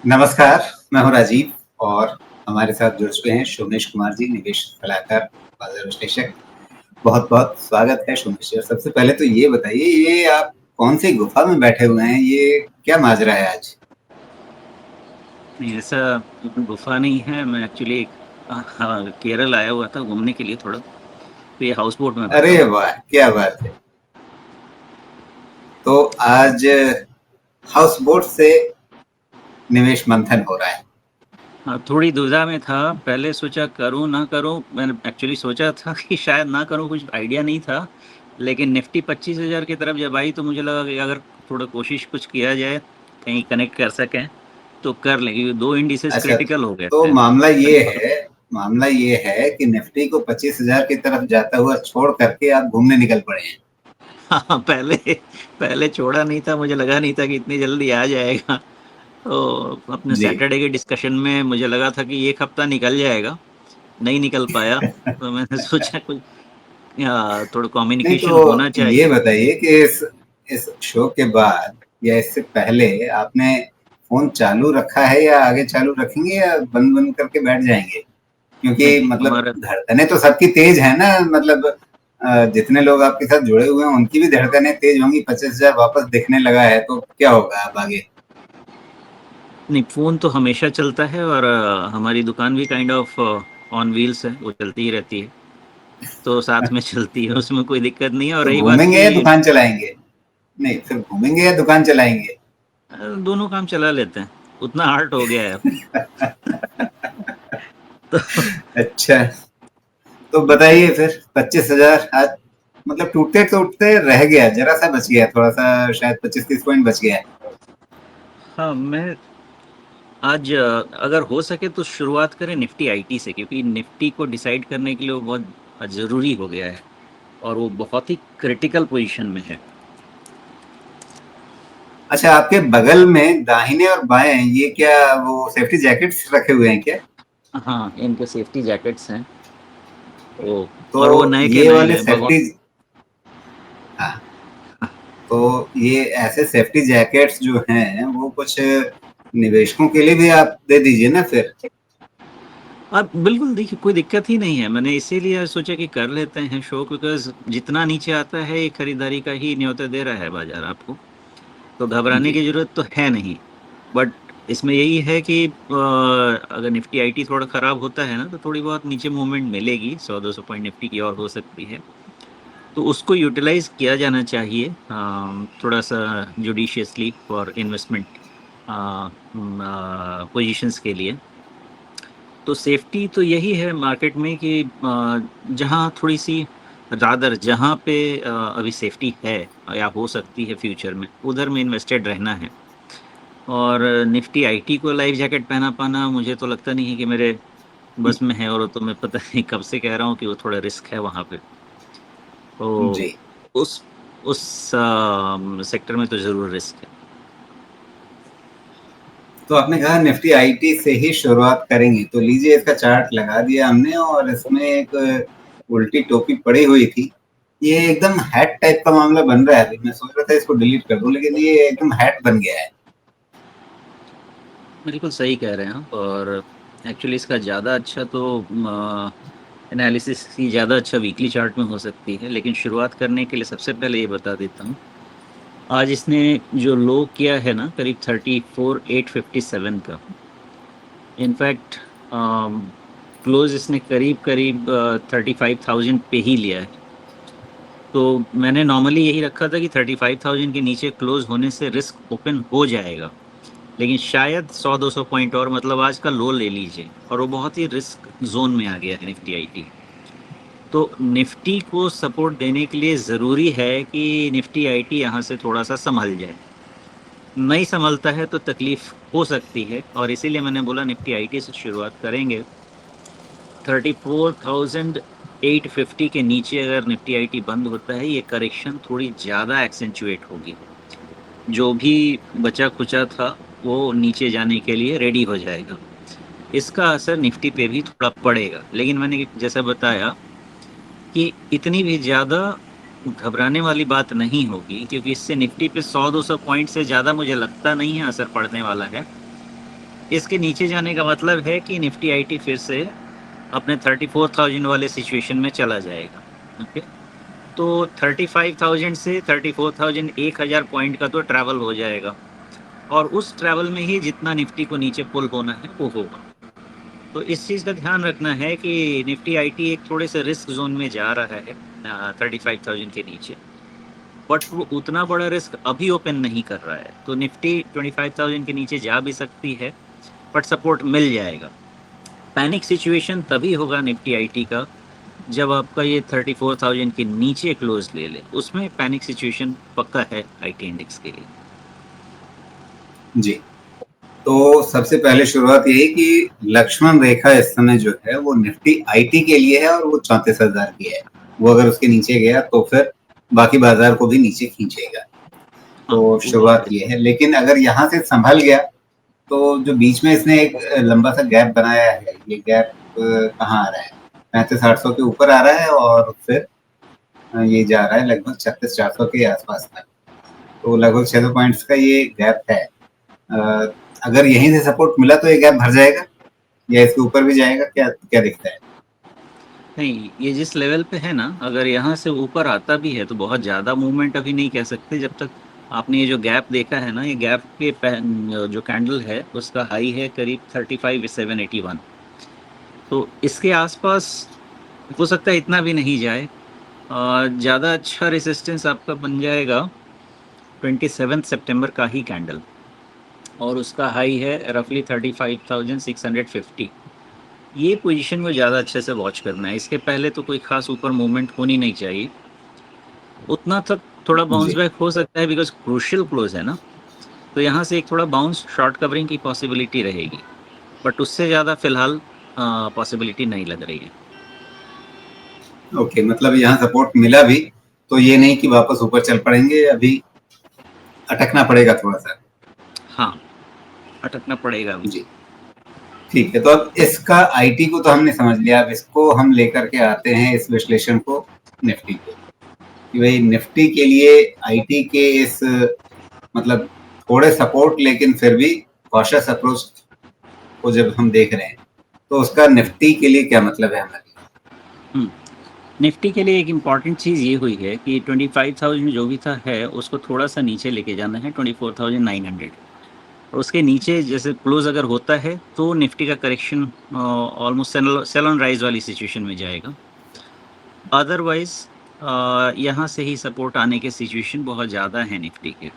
नमस्कार, मैं हूँ राजीव और हमारे साथ जुड़ चुके हैं सोमेश कुमार जी, निवेश सलाहकार, बाजार विश्लेषक। बहुत-बहुत स्वागत है सोमेश जी। सबसे पहले तो ये बताइए, ये आप कौन-सी गुफ़ा में बैठे हुए हैं? ये क्या माजरा है आज? नहीं, ऐसा गुफ़ा नहीं है। मैं एक्चुअली हाँ, केरल आया हुआ था घूमने के लिए थोड़ा, तो ये हाउस बोट में बैठा अरे हूँ। वाह! क्या बात है। तो आज हाउस बोट से निवेश मंथन हो रहा है। हाँ, थोड़ी दुविधा में था, पहले सोचा करूँ ना करूँ। मैंने एक्चुअली सोचा था कि शायद ना करूँ, कुछ आइडिया नहीं था। लेकिन निफ्टी 25,000 की तरफ जब आई तो मुझे लगा कि अगर थोड़ा कोशिश कुछ किया जाए, कहीं कनेक्ट कर सकें, तो कर लें, क्योंकि 2 इंडिसेस अच्छा, क्रिटिकल हो गए तो थे कन्फर्म। मामला ये है कि निफ्टी को 25,000 की तरफ जाता हुआ छोड़ करके आप घूमने निकल पड़े हैं। हाँ, पहले पहले छोड़ा नहीं था, मुझे लगा नहीं था कि इतनी जल्दी आ जाएगा। तो अपने जी। सैटरडे के डिस्कशन में मुझे लगा था कि एक हफ्ता निकल जाएगा, नहीं निकल पाया। तो मैंने सोचा कुछ थोड़ा नहीं, कम्युनिकेशन तो होना ये चाहिए। बताइए कि इस शो के बाद या इससे पहले आपने फ़ोन चालू रखा है या आगे चालू रखेंगे या बंद-बंद करके बैठ जाएँगे? नहीं क्योंकि नहीं, मतलब हमारा धड़कनें तो सबकी तेज़ हैं ना, मतलब जितने लोग आपके साथ जुड़े हुए हैं उनकी भी धड़कनें तेज़ होंगी। 25,000 वापस दिखने लगा है तो क्या होगा अब आगे? नहीं, फ़ोन तो हमेशा चलता है, और हमारी दुकान भी काइंड ऑफ ऑन व्हील्स है, वो चलती ही रहती है। तो साथ में चलती है, उसमें कोई दिक्कत नहीं है। और तो रही बात घूमेंगे या कि दुकान चलाएँगे? नहीं, फिर घूमेंगे या दुकान चलाएँगे? दोनों काम चला लेते हैं, उतना आर्ट हो गया है अब। तो अच्छा। तो बताइए फिर 25,000 आज मतलब टूटते-टूटते रह गया, ज़रा-सा बच गया, थोड़ा-सा शायद 25-30 पॉइंट बच गया है। हाँ, मैं आज अगर हो सके तो शुरुआत करें निफ्टी आईटी से, क्योंकि निफ्टी को डिसाइड करने के लिए वो बहुत ज़रूरी हो गया है, और वो बहुत ही क्रिटिकल पोजीशन में है। अच्छा, आपके बगल में दाहिने और बाएँ ये क्या वो सेफ्टी जैकेट्स रखे हुए हैं क्या? हाँ, इनके सेफ्टी जैकेट्स हैं। वो तो और वो नए के ये नए वाले हैं, सेफ्टी बहुत। हाँ, तो ये ऐसे सेफ्टी जैकेट्स जो हैं, वो कुछ निवेशकों के लिए भी आप दे दीजिए ना फिर। अब बिल्कुल देखिए, कोई दिक्कत ही नहीं है। मैंने इसीलिए सोचा कि कर लेते हैं शो, बिकॉज़ जितना नीचे आता है ये खरीदारी का ही न्योता दे रहा है बाज़ार आपको। तो घबराने जी। की ज़रूरत तो है नहीं। बट इसमें यही है कि अगर निफ्टी आईटी थोड़ा ख़राब होता है ना, तो थोड़ी बहुत नीचे मूवमेंट मिलेगी, 100-200 पॉइंट निफ्टी की और हो सकती है। तो उसको यूटिलाइज़ किया जाना चाहिए थोड़ा-सा जुडिशियसली फॉर इन्वेस्टमेंट पोज़ीशंस के लिए। तो सेफ्टी तो यही है मार्केट में कि जहाँ थोड़ी-सी रादर जहाँ पे अभी सेफ्टी है या हो सकती है फ्यूचर में, उधर में इन्वेस्टेड रहना है। और निफ्टी आईटी को लाइफ जैकेट पहना पाना मुझे तो लगता नहीं है कि मेरे बस में है, और वो तो मैं पता नहीं कब से कह रहा हूँ कि वो थोड़ा रिस्क है वहाँ पे। जी। तो उस उस सेक्टर में तो ज़रूर रिस्क है। तो आपने कहा निफ्टी आईटी से ही शुरुआत करेंगे, तो लीजिए इसका चार्ट लगा दिया हमने और इसमें एक उल्टी टोपी पड़ी हुई थी। ये एकदम हैट टाइप का मामला बन रहा है अभी। मैं सोच रहा था इसको डिलीट कर दूँ, लेकिन ये एकदम हैट बन गया है। बिल्कुल सही कह रहे हैं आप। और एक्चुअली इसका ज़्यादा अच्छा तो एनालिसिस की ज़्यादा अच्छा वीकली चार्ट में हो सकती है, लेकिन शुरुआत करने के लिए सबसे पहले ये बता देता हूँ। आज इसने जो लो किया है ना, करीब 34,857 का। इनफैक्ट क्लोज इसने करीब करीब 35,000 पे ही लिया है। तो मैंने नॉर्मली यही रखा था कि 35,000 के नीचे क्लोज होने से रिस्क ओपन हो जाएगा, लेकिन शायद 100-200 पॉइंट और, मतलब आज का लो ले लीजिए, और वो बहुत ही रिस्क जोन में आ गया है निफ्टी आईटी। तो निफ्टी को सपोर्ट देने के लिए ज़रूरी है कि निफ्टी आईटी यहाँ से थोड़ा सा संभल जाए। नहीं संभलता है तो तकलीफ हो सकती है, और इसीलिए मैंने बोला निफ्टी आईटी से शुरुआत करेंगे। 34,850 के नीचे अगर निफ्टी आईटी बंद होता है, ये करेक्शन थोड़ी ज़्यादा एक्सेंचुएट होगी। जो भी बचा खुचा था वो नीचे जाने के लिए रेडी हो जाएगा। इसका असर निफ्टी पे भी थोड़ा पड़ेगा, लेकिन मैंने जैसा बताया कि इतनी भी ज़्यादा घबराने वाली बात नहीं होगी, क्योंकि इससे निफ्टी पे 100-200 पॉइंट से ज़्यादा मुझे लगता नहीं है असर पड़ने वाला है। इसके नीचे जाने का मतलब है कि निफ्टी आईटी फिर से अपने 34,000 वाले सिचुएशन में चला जाएगा। ओके, तो 35,000 से 34,000 1000 पॉइंट का तो ट्रैवल हो जाएगा, और उस ट्रैवल में ही जितना निफ्टी को नीचे पुल होना है वो होगा। तो इस चीज़ का ध्यान रखना है कि निफ्टी आईटी एक थोड़े से रिस्क जोन में जा रहा है 35,000 के नीचे, बट वो उतना बड़ा रिस्क अभी ओपन नहीं कर रहा है। तो निफ्टी 25,000 के नीचे जा भी सकती है, बट सपोर्ट मिल जाएगा। पैनिक सिचुएशन तभी होगा निफ्टी आईटी का जब आपका ये 34,000 के नीचे क्लोज ले ले, उसमें पैनिक सिचुएशन पक्का है आईटी इंडेक्स के लिए। जी, तो सबसे पहले शुरुआत यही कि लक्ष्मण रेखा इस समय जो है वो निफ्टी आईटी के लिए है और वो 34,000 की है। वो अगर उसके नीचे गया तो फिर बाकी बाजार को भी नीचे खींचेगा। तो शुरुआत ये है, लेकिन अगर यहाँ से संभल गया तो जो बीच में इसने एक लंबा सा गैप बनाया है, ये गैप कहाँ आ रहा है, 35,800 के ऊपर आ रहा है और फिर ये जा रहा है लगभग 36,400 के आसपास तक। तो लगभग 600 पॉइंट्स का ये गैप है। अगर यहीं से सपोर्ट मिला तो ये गैप भर जाएगा या इसके ऊपर भी जाएगा, क्या क्या दिखता है? नहीं, ये जिस लेवल पे है ना, अगर यहाँ से ऊपर आता भी है तो बहुत ज़्यादा मूवमेंट अभी नहीं कह सकते। जब तक आपने ये जो गैप देखा है ना, ये गैप के जो कैंडल है उसका हाई है करीब 35,781। तो इसके आसपास हो सकता है इतना भी नहीं जाए। ज़्यादा अच्छा रेसिस्टेंस आपका बन जाएगा 27 सितंबर का ही कैंडल, और उसका हाई है रफली 35,650। ये पोजीशन में ज़्यादा अच्छे से वॉच करना है। इसके पहले तो कोई खास ऊपर मूवमेंट होनी नहीं चाहिए। उतना तक थोड़ा बाउंस बैक हो सकता है बिकॉज क्रूशियल क्लोज है ना, तो यहाँ से एक थोड़ा बाउंस शॉर्ट कवरिंग की पॉसिबिलिटी रहेगी, बट उससे ज़्यादा फिलहाल पॉसिबिलिटी नहीं लग रही है। ओके, मतलब यहाँ सपोर्ट मिला भी तो ये नहीं कि वापस ऊपर चल पड़ेंगे, अभी अटकना पड़ेगा थोड़ा सा। हाँ, अटकना पड़ेगा अभी। जी, ठीक है। तो अब इसका आईटी को तो हमने समझ लिया, अब इसको हम लेकर के आते हैं इस विश्लेषण को निफ्टी पे, कि भाई निफ्टी के लिए आईटी के इस मतलब थोड़े सपोर्ट लेकिन फिर भी कॉशियस अप्रोच को जब हम देख रहे हैं तो उसका निफ्टी के लिए क्या मतलब है हमारे? निफ्टी के लिए एक इम्पॉर्टेंट चीज़ ये हुई है कि 25,000 जो भी था है उसको थोड़ा सा नीचे लेके जाना है 24,900। उसके नीचे जैसे क्लोज अगर होता है तो निफ्टी का correction almost sell on rise वाली सिचुएशन में जाएगा। अदरवाइज यहाँ से ही सपोर्ट आने के सिचुएशन बहुत ज़्यादा है निफ्टी के।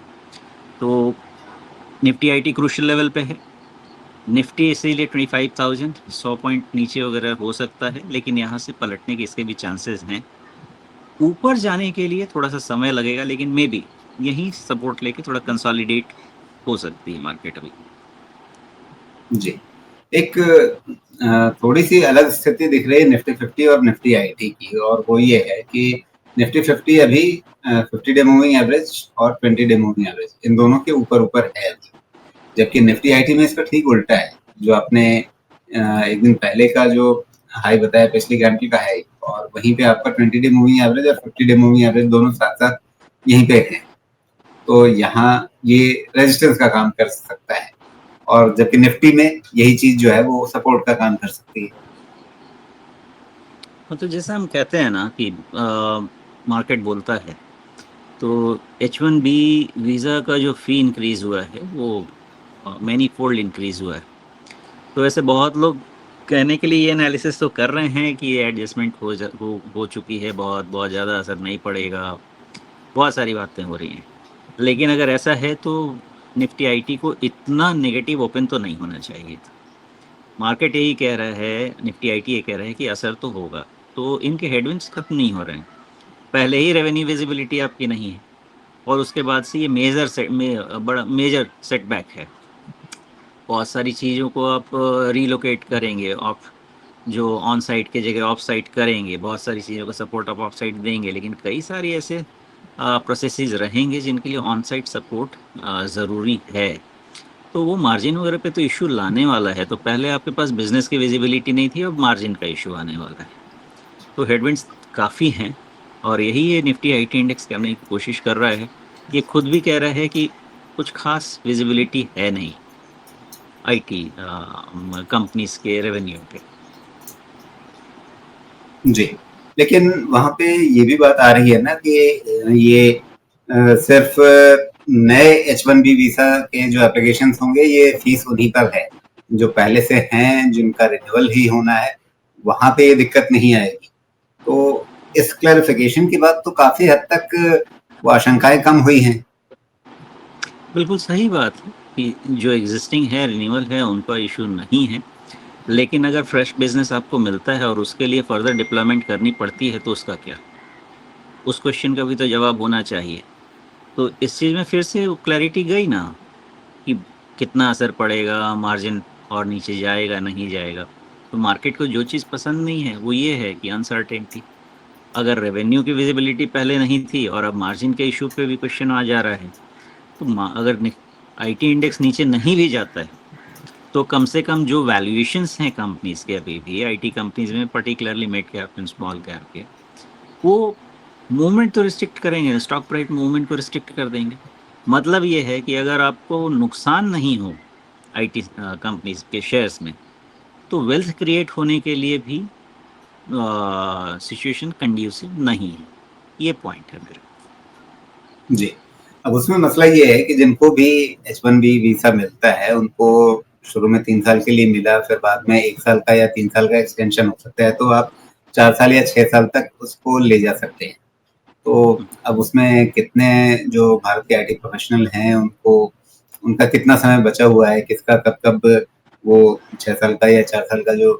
तो निफ्टी आईटी क्रूशियल लेवल पे है, निफ्टी इसीलिए 25,000 100 पॉइंट नीचे वगैरह हो सकता है, लेकिन यहाँ से पलटने के इसके भी चांसेस हैं। ऊपर जाने के लिए थोड़ा सा समय लगेगा, लेकिन मे बी यही सपोर्ट लेके थोड़ा कंसोलिडेट हो सकती है मार्केट अभी। जी, एक थोड़ी सी अलग स्थिति दिख रही है निफ्टी 50 और निफ्टी आईटी की, और वो ये है कि निफ्टी 50 अभी 50 डे मूविंग एवरेज और 20 डे मूविंग एवरेज इन दोनों के ऊपर है अभी, जबकि निफ्टी आईटी में इसका ठीक उल्टा है। जो आपने एक दिन पहले का जो हाई बताया पिछली कैंडल का हाई, और वहीं पे आपका 20 डे मूविंग एवरेज और 50 डे मूविंग एवरेज दोनों साथ साथ यहीं पे हैं। तो यहाँ ये रेजिस्टेंस का काम कर सकता है, और जबकि निफ्टी में यही चीज जो है वो सपोर्ट का काम कर सकती है। तो जैसा हम कहते हैं ना कि मार्केट बोलता है, तो H1B वीज़ा का जो फ़ी इंक्रीज़ हुआ है वो मैनी फोल्ड इंक्रीज़ हुआ है। तो ऐसे बहुत लोग कहने के लिए ये एनालिसिस तो कर रहे हैं कि ये एडजस्टमेंट हो चुकी है, बहुत ज़्यादा असर नहीं पड़ेगा, बहुत सारी बातें हो रही हैं। लेकिन अगर ऐसा है तो निफ्टी आईटी को इतना नेगेटिव ओपन तो नहीं होना चाहिए था। मार्केट यही कह रहा है, निफ्टी आईटी ये कह रहा है कि असर तो होगा। तो इनके हेडविंड्स खत्म नहीं हो रहे हैं, पहले ही रेवेन्यू विजिबिलिटी आपकी नहीं है, और उसके बाद से ये बड़ा मेजर सेटबैक है। बहुत सारी चीज़ों को आप रीलोकेट करेंगे, आप जो ऑन साइट के जगह ऑफ साइट करेंगे, बहुत सारी चीज़ों का सपोर्ट आप ऑफ साइट देंगे, लेकिन कई सारी ऐसे प्रोसेसेस रहेंगे जिनके लिए ऑन साइट सपोर्ट ज़रूरी है। तो वो मार्जिन वगैरह पे तो इशू लाने वाला है। तो पहले आपके पास बिजनेस की विजिबिलिटी नहीं थी, अब मार्जिन का इशू आने वाला है। तो हेडविंड्स काफ़ी हैं, और यही ये निफ्टी आईटी इंडेक्स करने की कोशिश कर रहा है। ये खुद भी कह रहा है कि कुछ खास विजिबिलिटी है नहीं। आईटी कंपनीज के रेवेन्यू पे। जी, लेकिन वहाँ पे ये भी बात आ रही है ना कि ये सिर्फ नए H1B वीजा के जो एप्लीकेशंस होंगे, ये फीस उन्हीं पर है। जो पहले से हैं, जिनका रिन्यूअल ही होना है, वहाँ पे ये दिक्कत नहीं आएगी। तो इस क्लैरिफिकेशन के बाद तो काफी हद तक वो आशंकाएं कम हुई हैं। बिल्कुल सही बात है कि जो एग्जिस्टिंग है, रिन्यूअल है, उनका इशू नहीं है। लेकिन अगर फ्रेश बिजनेस आपको मिलता है और उसके लिए फर्दर डिप्लॉयमेंट करनी पड़ती है तो उसका क्या? उस क्वेश्चन का भी तो जवाब होना चाहिए। तो इस चीज़ में फिर से क्लैरिटी गई ना कि कितना असर पड़ेगा, मार्जिन और नीचे जाएगा नहीं जाएगा। तो मार्केट को जो चीज़ पसंद नहीं है वो ये है कि अनसर्टेनिटी। अगर रेवेन्यू की विजिबिलिटी पहले नहीं थी और अब मार्जिन के इशू पे भी क्वेश्चन आ जा रहा है, तो अगर आईटी इंडेक्स नीचे नहीं भी जाता है तो कम से कम जो वैल्यूएशंस हैं कंपनीज के अभी भी आईटी कंपनीज में, particularly mid cap and small cap के, वो मूवमेंट तो रिस्ट्रिक्ट करेंगे, स्टॉक प्राइस मूवमेंट को रिस्ट्रिक्ट कर देंगे। मतलब ये है कि अगर आपको नुकसान नहीं हो आईटी कंपनीज के शेयर्स में, तो वेल्थ क्रिएट होने के लिए भी सिचुएशन कंड्यूसिव नहीं है। ये पॉइंट है मेरा। जी, अब उसमें मसला ये है कि जिनको भी H1B वीजा मिलता है, उनको शुरू में 3 साल के लिए मिला, फिर बाद में 1 साल का या 3 साल का एक्सटेंशन हो सकता है, तो आप 4 साल या 6 साल तक उसको ले जा सकते हैं। तो अब उसमें कितने जो भारत के आईटी प्रोफेशनल हैं, उनका कितना समय बचा हुआ है, किसका कब-कब वो 6 साल का या 4 साल का जो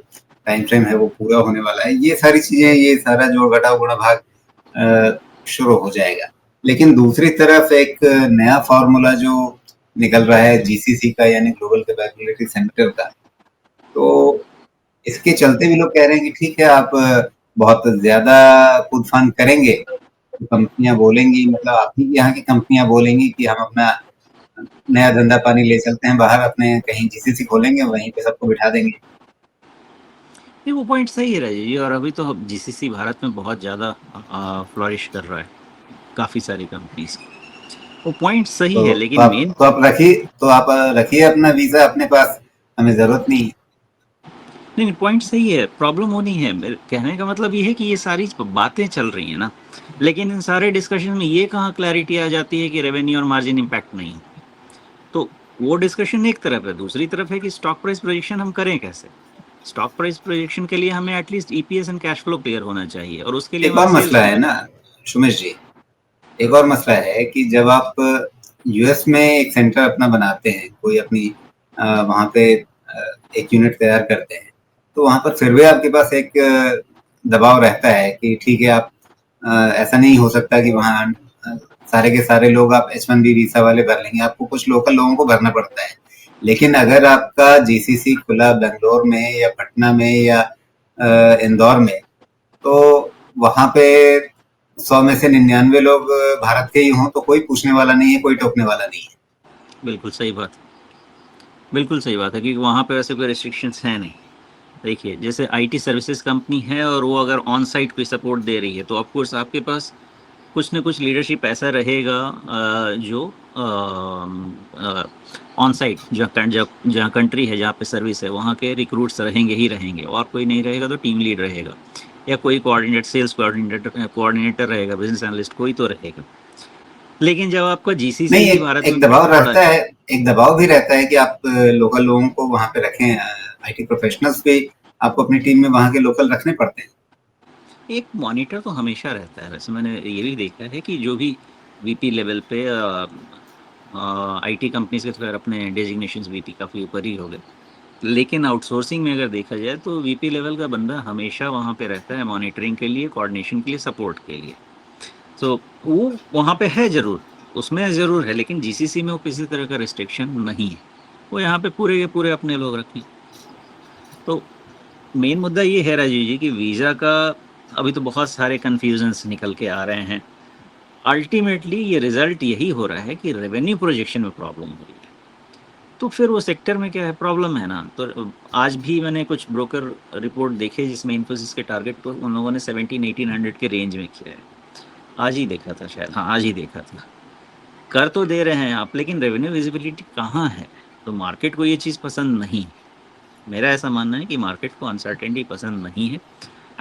टाइम फ्रेम है वो पूरा होने वाला है, ये सारी चीज़ें, ये सारा जोड़-घटाव, गुणा-भाग शुरू हो जाएगा। लेकिन दूसरी तरफ एक नया फ़ॉर्मूला जो निकल रहा है जीसीसी का, यानी ग्लोबल कैपेबिलिटी सेंटर का, तो इसके चलते भी लोग कह रहे हैं कि ठीक है, आप बहुत ज़्यादा कूद-फान करेंगे, तो कंपनियाँ बोलेंगी, मतलब आप ही यहाँ की कंपनियाँ बोलेंगी कि हम अपना नया धंधा पानी ले चलते हैं बाहर, अपने कहीं जीसीसी खोलेंगे, वहीं पे सबको बिठा देंगे। नहीं, वो पॉइंट सही है राजीव जी, और अभी तो जीसीसी भारत में बहुत ज़्यादा फ्लॉरिश कर रहा है, काफ़ी सारी कंपनीज। वो पॉइंट सही तो है, लेकिन मेन तो आप रखिए अपना वीज़ा अपने पास, हमें ज़रूरत नहीं है। नहीं नहीं, पॉइंट सही है, प्रॉब्लम वो नहीं है। मेरे कहने का मतलब ये है कि ये सारी बातें चल रही हैं ना, लेकिन इन सारे डिस्कशन में ये कहाँ क्लैरिटी आ जाती है कि रेवेन्यू और मार्जिन इम्पैक्ट नहीं। तो वो डिस्कशन एक तरफ है, दूसरी तरफ है कि स्टॉक प्राइस प्रोजेक्शन हम करें कैसे। स्टॉक प्राइस प्रोजेक्शन के लिए हमें at least EPS and cash flow clear होना चाहिए, और उसके लिए एक हमारा और सेल्स मसला है होना ना चाहिए। सुमेश जी, एक और मसला है कि जब आप यूएस में एक सेंटर अपना बनाते हैं, कोई अपनी वहाँ पे एक यूनिट तैयार करते हैं, तो वहाँ पर फिर भी आपके पास एक दबाव रहता है कि ठीक है, आप ऐसा नहीं हो सकता कि वहाँ सारे के सारे लोग आप H1B वीजा वाले भर लेंगे, आपको कुछ लोकल लोगों को भरना पड़ता है। लेकिन अगर आपका जीसीसी खुला बेंगलोर में या पटना में या इंदौर में, तो वहाँ पे 100 में से 99 लोग भारत के ही हों, तो कोई पूछने वाला नहीं है, कोई टोकने वाला नहीं है। बिल्कुल सही बात, बिल्कुल सही बात है, क्योंकि वहाँ पे वैसे कोई रिस्ट्रिक्शंस हैं नहीं। देखिए, जैसे आईटी सर्विसेज कंपनी है और वो अगर ऑन साइट कोई सपोर्ट दे रही है, तो ऑफकोर्स आपके पास कुछ न कुछ लीडरशिप ऐसा रहेगा जो ऑन साइट, जहाँ कंट्री है, जहाँ पे सर्विस है, वहाँ के रिक्रूट्स रहेंगे ही रहेंगे, और कोई नहीं रहेगा तो टीम लीड रहेगा, या कोई कोऑर्डिनेटर, सेल्स कोऑर्डिनेटर रहेगा, बिजनेस एनालिस्ट कोई तो रहेगा। लेकिन जब आपका जीसीसी नहीं, ही एक भारत एक में दबाव बहुत बड़ा, रहता है, एक दबाव भी रहता है कि आप लोकल लोगों को वहाँ पे रखें, आईटी प्रोफेशनल्स भी आपको अपनी टीम में वहाँ के लोकल रखने पड़ते हैं। एक मॉनिटर तो हमेशा रहता है। वैसे मैंने ये भी देखा है कि जो भी वीपी लेवल पे आईटी कंपनीज के थोड़े अपने डेजिग्नेशंस वीपी काफ़ी ऊपर ही हो गए, लेकिन आउटसोर्सिंग में अगर देखा जाए तो वीपी लेवल का बंदा हमेशा वहाँ पे रहता है, मॉनिटरिंग के लिए, कोऑर्डिनेशन के लिए, सपोर्ट के लिए। तो वो वहाँ पे है ज़रूर, उसमें ज़रूर है, लेकिन जीसीसी में वो किसी तरह का रिस्ट्रिक्शन नहीं है। वो यहाँ पे पूरे के पूरे अपने लोग रखें। तो मेन मुद्दा ये है राजीव जी कि वीज़ा का अभी तो बहुत सारे कन्फ्यूजन्स निकल के आ रहे हैं। अल्टीमेटली ये रिजल्ट यही हो रहा है कि रेवेन्यू प्रोजेक्शन में प्रॉब्लम हो रही है। तो फिर वो सेक्टर में क्या है, प्रॉब्लम है ना। तो आज भी मैंने कुछ ब्रोकर रिपोर्ट देखे जिसमें इन्फोसिस के टारगेट को उन लोगों ने 17-1800 के रेंज में किया है। आज ही देखा था शायद, हाँ आज ही देखा था। कर तो दे रहे हैं आप, लेकिन रेवेन्यू विजिबिलिटी कहाँ है? तो मार्केट को ये चीज़ पसंद नहीं है। मेरा ऐसा मानना है कि मार्केट को अनसर्टेनिटी पसंद नहीं है।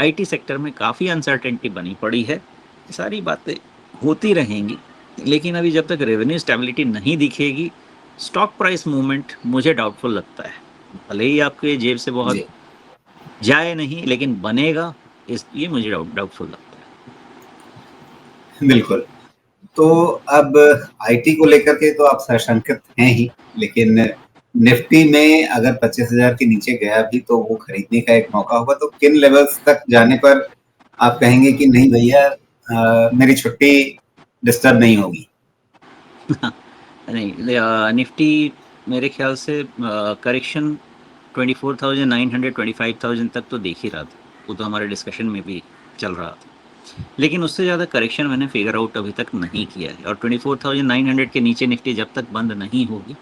आईटी सेक्टर में काफ़ी अनसर्टेनिटी बनी पड़ी है। ये सारी बातें होती रहेंगी, लेकिन अभी जब तक रेवेन्यू स्टेबिलिटी नहीं दिखेगी, स्टॉक प्राइस मूवमेंट मुझे डाउटफुल लगता है। भले ही आपके जेब से बहुत जी जाए नहीं, लेकिन बनेगा, इसलिए मुझे डाउटफुल लगता है। बिल्कुल। तो अब आईटी को लेकर के तो आप सशंकित हैं ही, लेकिन निफ्टी में अगर 25,000 के नीचे गया भी तो वो खरीदने का एक मौका होगा, तो किन लेवल्स तक जाने पर आप कहेंगे कि नहीं भैया मेरी छुट्टी डिस्टर्ब नहीं होगी? नहीं, निफ्टी मेरे ख्याल से करेक्शन 24,900 25,000 तक तो देख ही रहा था। वो तो हमारे डिस्कशन में भी चल रहा था, लेकिन उससे ज़्यादा करेक्शन मैंने फिगर आउट अभी तक नहीं किया है। और 24,900 के नीचे निफ्टी जब तक बंद नहीं होगी,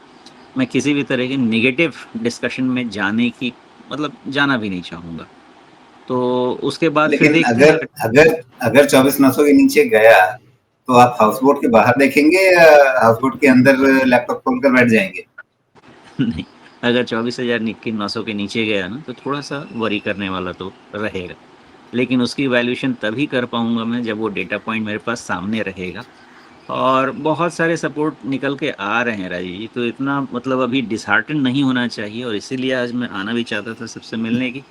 मैं किसी भी तरह के नेगेटिव डिस्कशन में जाने की मतलब जाना भी नहीं चाहूँगा। तो उसके बाद फिर लेकिन देखते हैं अगर अगर अगर अगर 24,900 के नीचे गया तो आप हाउस बोट के बाहर देखेंगे या हाउस बोट के अंदर लैपटॉप खोलकर बैठ जाएंगे? नहीं, अगर 24,900 के नीचे गया ना, तो थोड़ा सा वरी करने वाला तो रहेगा, लेकिन उसकी वैल्यूएशन तभी कर पाऊंगा मैं जब वो डेटा पॉइंट मेरे पास सामने रहेगा। और बहुत सारे सपोर्ट निकल के आ रहे हैं राजीव जी, तो इतना मतलब अभी डिसहार्टन नहीं होना चाहिए, और इसीलिए आज मैं आना भी चाहता था सबसे मिलने की।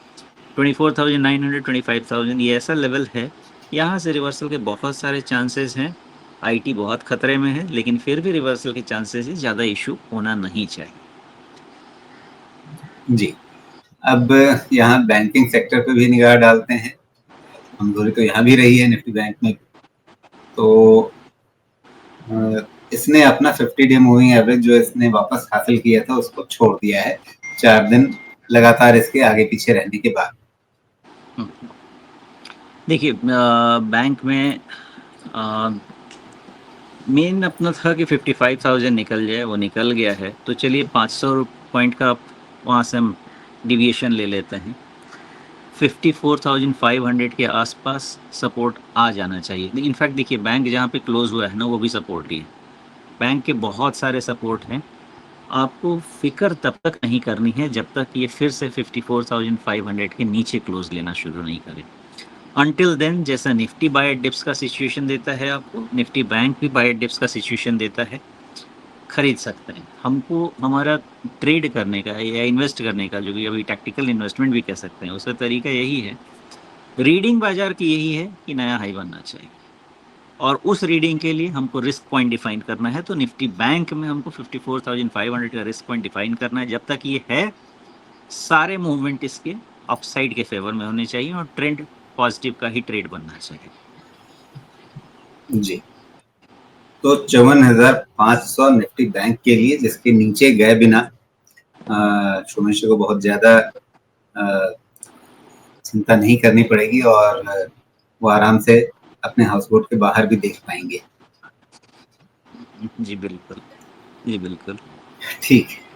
24,900 25,000 ये ऐसा लेवल है, यहाँ से रिवर्सल के बहुत सारे चांसेस हैं। आईटी बहुत खतरे में है, लेकिन फिर भी रिवर्सल के चांसेस ही ज़्यादा इशू होना नहीं चाहिए। जी। अब यहाँ बैंकिंग सेक्टर पे भी निगाह डालते हैं। कमजोरी तो यहाँ भी रही है निफ्टी बैंक में। तो इसने अपना 50 डे मूविंग एवरेज जो इसने वापस हासिल किया था उसको छोड़ दिया है 4 दिन लगातार इसके आगे पीछे रहने के बाद। देखिए, बैंक में मेन अपना था कि 55,000 निकल जाए, वो निकल गया है, तो चलिए 500 पॉइंट का वहाँ से हम डिविएशन ले लेते हैं। 54,500 के आसपास सपोर्ट आ जाना चाहिए। इनफैक्ट देखिए, बैंक जहाँ पे क्लोज हुआ है ना, वो भी सपोर्ट ही है। बैंक के बहुत सारे सपोर्ट हैं। आपको फिक्र तब तक नहीं करनी है जब तक ये फिर से 54,500 के नीचे क्लोज लेना शुरू नहीं करे। अनटिल देन, जैसा निफ्टी बाय डिप्स का सिचुएशन देता है आपको, निफ्टी बैंक भी बाय डिप्स का सिचुएशन देता है, खरीद सकते हैं। हमको हमारा ट्रेड करने का या इन्वेस्ट करने का, जो कि अभी टैक्टिकल इन्वेस्टमेंट भी कह सकते हैं, उसका तरीका यही है। रीडिंग बाजार की यही है कि नया हाई बनना चाहिए, और उस रीडिंग के लिए हमको रिस्क पॉइंट डिफाइन करना है। तो निफ्टी बैंक में हमको 54,500 का रिस्क पॉइंट डिफाइन करना है। जब तक ये है, सारे मूवमेंट इसके अपसाइड के फेवर में होने चाहिए और ट्रेंड पॉजिटिव का ही ट्रेड बनना चाहिए। जी। तो 54,500 निफ्टी बैंक के लिए, जिसके नीचे गए बिना सोमेश को बहुत ज्यादा चिंता नहीं करनी पड़ेगी और वो आराम से अपने हाउस बोट के बाहर भी देख पाएंगे। जी बिल्कुल, जी बिल्कुल। ठीक है।